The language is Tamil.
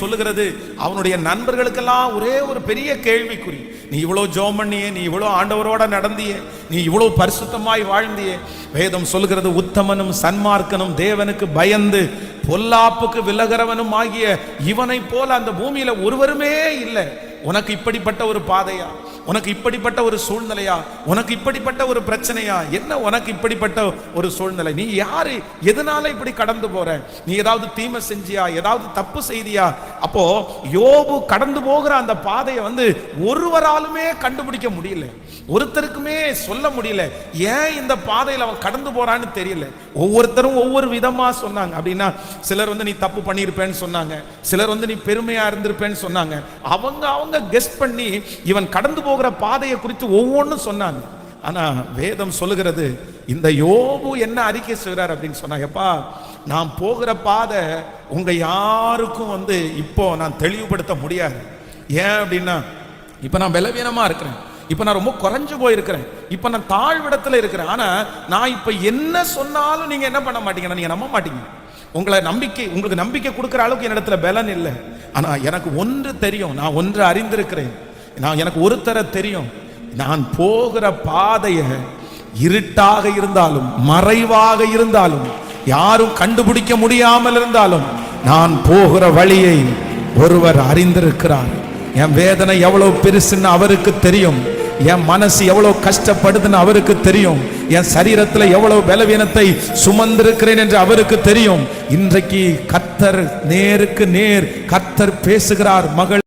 சொல்லுகிறது அவனுடைய நண்பர்களுக்கெல்லாம் ஒரே ஒரு பெரிய கேள்விக்குறி. நீ இவ்வளவு ஜெபம் பண்ணியே, நீ இவ்வளவு ஆண்டவரோட நடந்தியே, நீ இவ்வளவு பரிசுத்தமாய் வாழ்ந்தியே. வேதம் சொல்லுகிறது உத்தமனும் சன்மார்க்கனும் தேவனுக்கு பயந்து பொல்லாப்புக்கு விலகிறவனும் ஆகிய இவனை போல அந்த பூமியில ஒருவருமே இல்லை. உனக்கு இப்படிப்பட்ட ஒரு பாதையா, உனக்கு இப்படிப்பட்ட ஒரு சூழ்நிலையா, உனக்கு இப்படிப்பட்ட ஒரு பிரச்சனையா, என்ன உனக்கு இப்படிப்பட்ட ஒரு சூழ்நிலை, நீ யாரு, எதனால இப்படி கடந்து போற, நீ ஏதாவது தீமை செஞ்சியா, ஏதாவது தப்பு செய்தியா? அப்போ யோபு கடந்து போகிற அந்த பாதையை ஒருவராலுமே கண்டுபிடிக்க முடியல, ஒருத்தருக்குமே சொல்ல முடியல. ஏன் இந்த பாதையில் அவன் கடந்து போறான்னு தெரியல. ஒவ்வொருத்தரும் ஒவ்வொரு விதமா சொன்னாங்க. அப்படின்னா சிலர் நீ தப்பு பண்ணியிருப்பேன்னு சொன்னாங்க, சிலர் நீ பெருமையா இருந்திருப்பேன்னு சொன்னாங்க. அவங்க கெஸ் பண்ணி இவன் கடந்து போகிற பாதையை குறித்து ஒவ்வொன்றும் சொன்னாங்க. ஆனா வேதம் சொல்லுகிறது இந்த யோபு என்ன அறிக்கை செய்கிறார் அப்படின்னு சொன்னாங்கப்பா, நான் போகிற பாதை உங்க யாருக்கும் இப்போ நான் தெளிவுபடுத்த முடியாது. ஏன் அப்படின்னா இப்ப நான் பலவீனமா இருக்கிறேன், இப்ப நான் ரொம்ப குறைஞ்சு போயிருக்கிறேன், இப்ப நான் தாழ்விடத்துல இருக்கிறேன். ஆனா நான் இப்ப என்ன சொன்னாலும் நீங்க என்ன பண்ண மாட்டீங்க, நீங்க நம்ப மாட்டீங்க. உங்களுக்கு நம்பிக்கை கொடுக்கிற அளவுக்கு என்னிடத்துல பலன் இல்லை. ஆனா எனக்கு ஒன்று தெரியும், நான் ஒன்று அறிந்திருக்கிறேன், எனக்கு ஒருத்தர தெரியும். நான் போகிற பாதைய இருட்டாக இருந்தாலும் மறைவாக இருந்தாலும் யாரும் கண்டுபிடிக்க முடியாமல் இருந்தாலும் நான் போகிற வழியை ஒருவர் அறிந்திருக்கிறார். என் வேதனை எவ்வளவு பெருசுன்னு அவருக்கு தெரியும், என் மனசு எவ்வளவு கஷ்டப்படுதுன்னு அவருக்கு தெரியும், என் சரீரத்துல எவ்வளவு பலவீனத்தை சுமந்திருக்கிறேன் என்று அவருக்கு தெரியும். இன்றைக்கு கர்த்தர் நேருக்கு நேர் கர்த்தர் பேசுகிறார், மகள்